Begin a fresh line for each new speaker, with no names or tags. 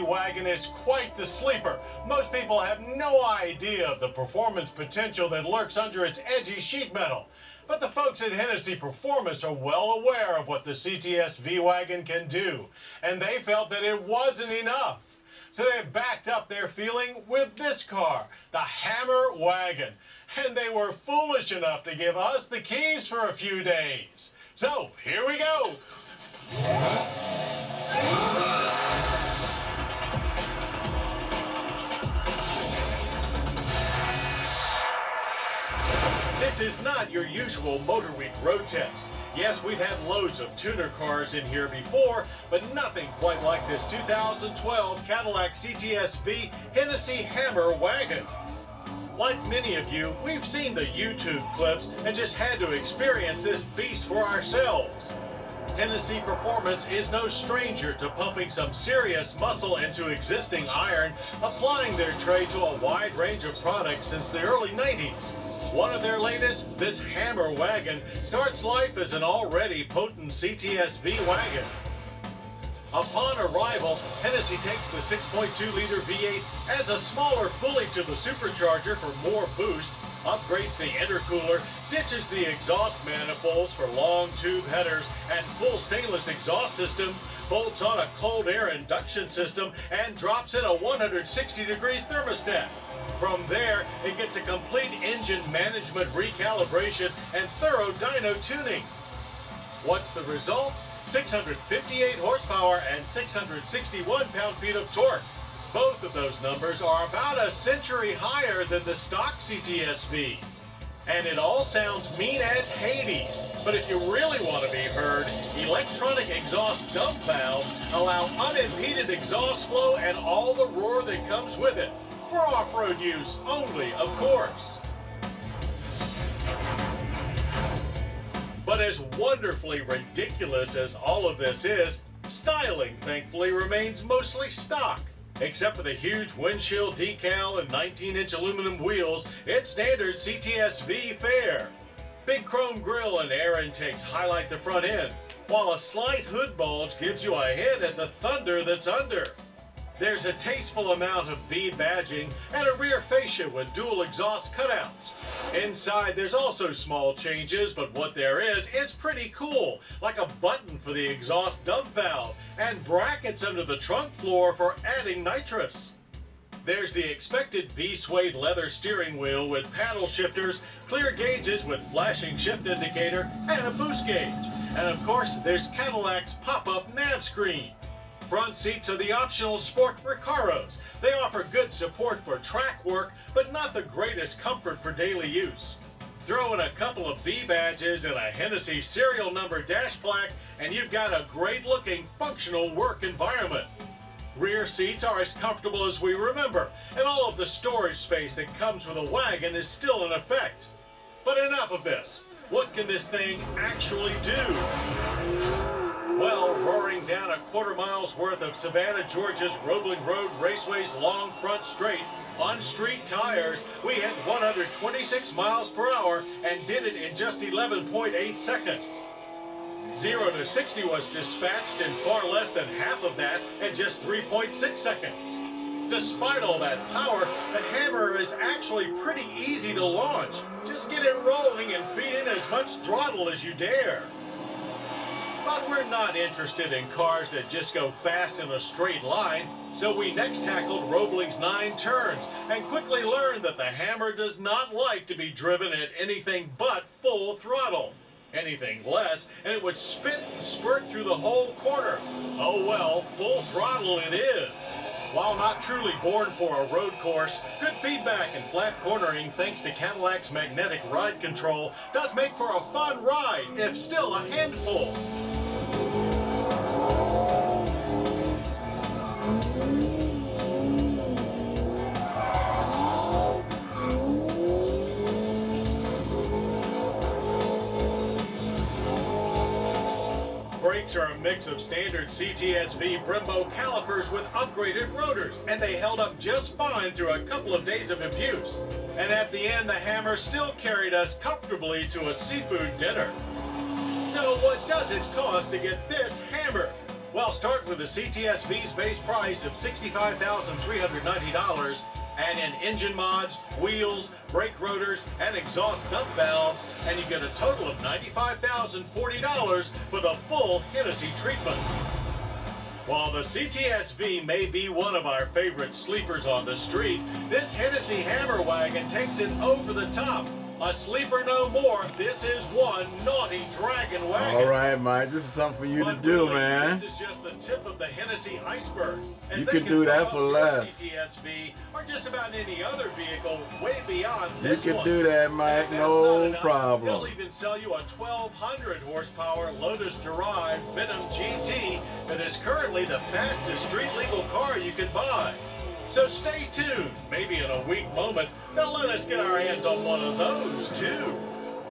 wagon is quite the sleeper. Most people have no idea of the performance potential that lurks under its edgy sheet metal. But the folks at Hennessy Performance are well aware of what the Cts-V wagon can do, and they felt that it wasn't enough. So they backed up their feeling with this car, the Hammer Wagon. And they were foolish enough to give us the keys for a few days. So here we go. This is not your usual Motor Week road test. Yes, we've had loads of tuner cars in here before, but nothing quite like this 2012 Cadillac Ctsv Hennessy Hammer Wagon. Like many of you, we've seen the YouTube clips and just had to experience this beast for ourselves. Hennessy Performance is no stranger to pumping some serious muscle into existing iron, applying their trade to a wide range of products since the early 90s. One of their latest, this Hammer Wagon, starts life as an already potent Ctsv wagon. Upon arrival, Hennessy takes the 6.2-liter V8, adds a smaller pulley to the supercharger for more boost, upgrades the intercooler, ditches the exhaust manifolds for long tube headers and full stainless exhaust system, bolts on a cold air induction system, and drops in a 160-degree thermostat. From there, it gets a complete engine management recalibration and thorough dyno tuning. What's the result? 658 horsepower and 661 pound-feet of torque. Both of those numbers are about a century higher than the stock Ctsv. And it all sounds mean as Hades. But if you really want to be heard, electronic exhaust dump valves allow unimpeded exhaust flow and all the roar that comes with it. For off-road use only, of course. But as wonderfully ridiculous as all of this is, styling thankfully remains mostly stock. Except for the huge windshield decal and 19-inch aluminum wheels, it's standard Ctsv fare. Big chrome grille and air intakes highlight the front end, while a slight hood bulge gives you a hint at the thunder that's under. There's a tasteful amount of V badging and a rear fascia with dual exhaust cutouts. Inside there's also small changes, but what there is pretty cool, like a button for the exhaust dump valve and brackets under the trunk floor for adding nitrous. There's the expected V-suede leather steering wheel with paddle shifters, clear gauges with flashing shift indicator, and a boost gauge. And of course, there's Cadillac's pop-up nav screen. Front seats are the optional sport Recaros. They offer good support for track work, but not the greatest comfort for daily use. Throw in a couple of V badges and a Hennessy serial number dash plaque, and you've got a great-looking, functional work environment. Rear seats are as comfortable as we remember, and all of the storage space that comes with a wagon is still in effect. But enough of this. What can this thing actually do? Well, roaring down a quarter-mile's worth of Savannah, Georgia's Roebling Road Raceway's long front straight on street tires, we hit 126 miles per hour and did it in just 11.8 seconds. 0 to 60 was dispatched in far less than half of that at just 3.6 seconds. Despite all that power, the Hammer is actually pretty easy to launch. Just get it rolling and feed in as much throttle as you dare. But we're not interested in cars that just go fast in a straight line, so we next tackled Roebling's 9 turns and quickly learned that the Hammer does not like to be driven at anything but full throttle. Anything less, and it would spit and spurt through the whole corner. Oh well, full throttle it is. While not truly born for a road course, good feedback and flat cornering thanks to Cadillac's magnetic ride control does make for a fun ride, if still a handful. Brakes are a mix of standard Ctsv Brembo calipers with upgraded rotors, and they held up just fine through a couple of days of abuse. And at the end, the Hammer still carried us comfortably to a seafood dinner. So what does it cost to get this Hammer? Well, start with the Ctsv's base price of $65,390, and in engine mods, wheels, brake rotors, and exhaust dump valves, and you get a total of $95,040 for the full Hennessy treatment. While the Ctsv may be one of our favorite sleepers on the street, this Hennessy Hammer Wagon takes it over the top. A sleeper no more. This is one naughty dragon wagon.
All right, Mike. This is something for you to do,
really,
man.
This is just the tip of the Hennessy iceberg.
You could do that for less.
Ctsv or just about any other vehicle way beyond this one.
You could do that, Mike. No problem.
They'll even sell you a 1,200 horsepower Lotus-derived Venom GT that is currently the fastest street legal car you can buy. So stay tuned. Maybe in a weak moment, they'll let us get our hands on one of those too.